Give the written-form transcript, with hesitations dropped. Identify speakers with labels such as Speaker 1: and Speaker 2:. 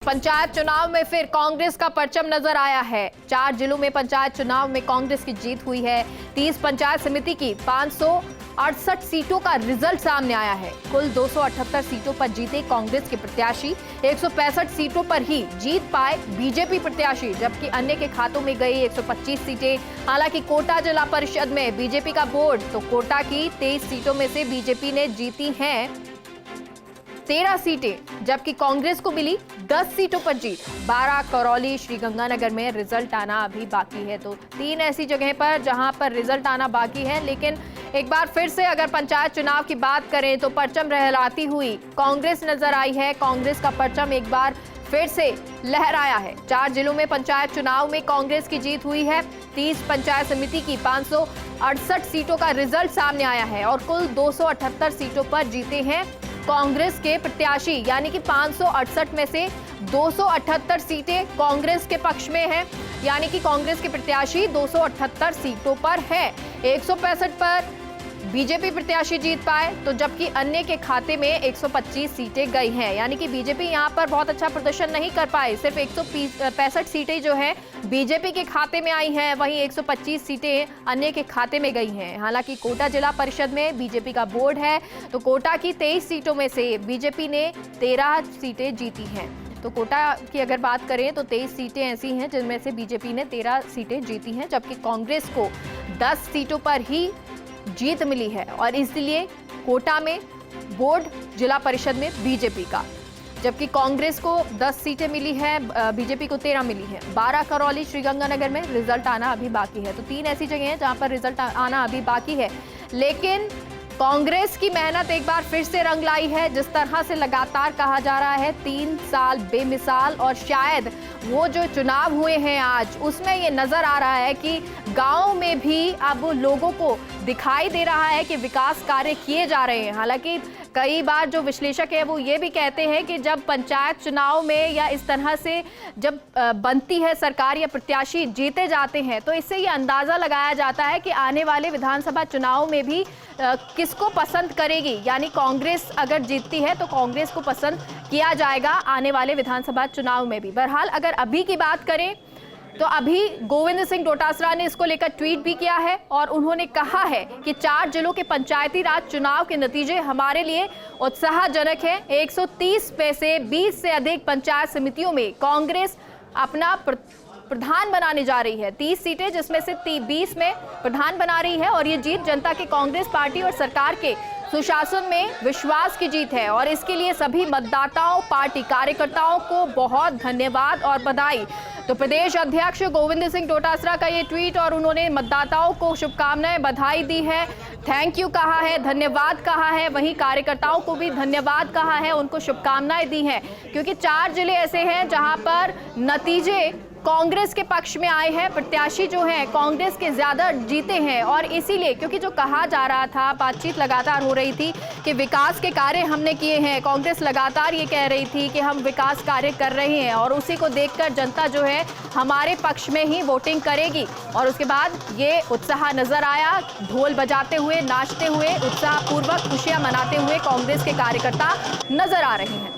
Speaker 1: पंचायत चुनाव में फिर कांग्रेस का परचम नजर आया है। 4 जिलों में पंचायत चुनाव में कांग्रेस की जीत हुई है। 30 पंचायत समिति की 568 सीटों का रिजल्ट सामने आया है। कुल 278 सीटों पर जीते कांग्रेस के प्रत्याशी। 165 सीटों पर ही जीत पाए बीजेपी प्रत्याशी, जबकि अन्य के खातों में गई 125 सीटें। हालांकि कोटा जिला परिषद में बीजेपी का बोर्ड, तो कोटा की 23 सीटों में से बीजेपी ने जीती हैं 13 सीटें, जबकि कांग्रेस को मिली 10 सीटों पर जीत। 12 करौली, श्रीगंगानगर में रिजल्ट आना अभी बाकी है। तो 3 ऐसी जगह पर जहां पर रिजल्ट आना बाकी है। लेकिन एक बार फिर से अगर पंचायत चुनाव की बात करें तो परचम लहराती हुई कांग्रेस नजर आई है। कांग्रेस का परचम एक बार फिर से लहराया है। 4 जिलों में पंचायत चुनाव में कांग्रेस की जीत हुई है। 30 पंचायत समिति की 568 सीटों का रिजल्ट सामने आया है और कुल 278 सीटों पर जीते हैं कांग्रेस के प्रत्याशी, यानी कि 568 में से 278 सीटें कांग्रेस के पक्ष में हैं, यानी कि कांग्रेस के प्रत्याशी 278 सीटों पर है। 165 पर बीजेपी प्रत्याशी जीत पाए, तो जबकि अन्य के खाते में 125 सीटें गई हैं, यानी कि बीजेपी यहां पर बहुत अच्छा प्रदर्शन नहीं कर पाई। सिर्फ 165 सीटें जो है बीजेपी के खाते में आई हैं, वहीं 125 सीटें अन्य के खाते में गई हैं। हालांकि कोटा जिला परिषद में बीजेपी का बोर्ड है, तो कोटा की 23 सीटों में से बीजेपी ने 13 सीटें जीती हैं। तो कोटा की अगर बात करें तो 23 सीटें ऐसी हैं जिनमें से बीजेपी ने 13 सीटें जीती हैं, जबकि कांग्रेस को 10 सीटों पर ही जीत मिली है और इसलिए कोटा में बोर्ड, जिला परिषद में बीजेपी का, जबकि कांग्रेस को 10 सीटें मिली है, बीजेपी को 13 मिली है। 12 करौली, श्रीगंगानगर में रिजल्ट आना अभी बाकी है। तो 3 ऐसी जगह हैं जहां पर रिजल्ट आना अभी बाकी है। लेकिन कांग्रेस की मेहनत एक बार फिर से रंग लाई है। जिस तरह से लगातार कहा जा रहा है 3 साल बेमिसाल, और शायद वो जो चुनाव हुए हैं आज, उसमें ये नजर आ रहा है कि गांव में भी अब लोगों को दिखाई दे रहा है कि विकास कार्य किए जा रहे हैं। हालांकि कई बार जो विश्लेषक है वो ये भी कहते हैं कि जब पंचायत चुनाव में या इस तरह से जब बनती है सरकार या प्रत्याशी जीते जाते हैं, तो इससे ये अंदाजा लगाया जाता है कि आने वाले विधानसभा चुनाव में भी किसको पसंद करेगी, यानी कांग्रेस अगर जीतती है तो कांग्रेस को पसंद किया जाएगा आने वाले विधानसभा चुनाव में भी। बहरहाल अगर अभी की बात करें तो अभी गोविंद सिंह डोटासरा ने इसको लेकर ट्वीट भी किया है और उन्होंने कहा है कि 4 जिलों के पंचायती राज चुनाव के नतीजे हमारे लिए उत्साहजनक हैं। 130 में से 20 से अधिक पंचायत समितियों में कांग्रेस अपना प्रधान बनाने जा रही है। 30 सीटें जिसमें से 20 में प्रधान बना रही है और ये जीत जनता के कांग्रेस पार्टी और सरकार के सुशासन में विश्वास की जीत है और इसके लिए सभी मतदाताओं, पार्टी कार्यकर्ताओं को बहुत धन्यवाद और बधाई। तो प्रदेश अध्यक्ष गोविंद सिंह डोटासरा का ये ट्वीट और उन्होंने मतदाताओं को शुभकामनाएं, बधाई दी है, थैंक यू कहा है, धन्यवाद कहा है। वहीं कार्यकर्ताओं को भी धन्यवाद कहा है, उनको शुभकामनाएं दी हैं, क्योंकि 4 जिले ऐसे हैं जहां पर नतीजे कांग्रेस के पक्ष में आए हैं। प्रत्याशी जो हैं कांग्रेस के ज्यादा जीते हैं और इसीलिए, क्योंकि जो कहा जा रहा था, बातचीत लगातार हो रही थी कि विकास के कार्य हमने किए हैं, कांग्रेस लगातार ये कह रही थी कि हम विकास कार्य कर रहे हैं और उसी को देखकर जनता जो है हमारे पक्ष में ही वोटिंग करेगी। और उसके बाद ये उत्साह नजर आया, ढोल बजाते हुए, नाचते हुए, उत्साहपूर्वक खुशियां मनाते हुए कांग्रेस के कार्यकर्ता नजर आ रहे हैं।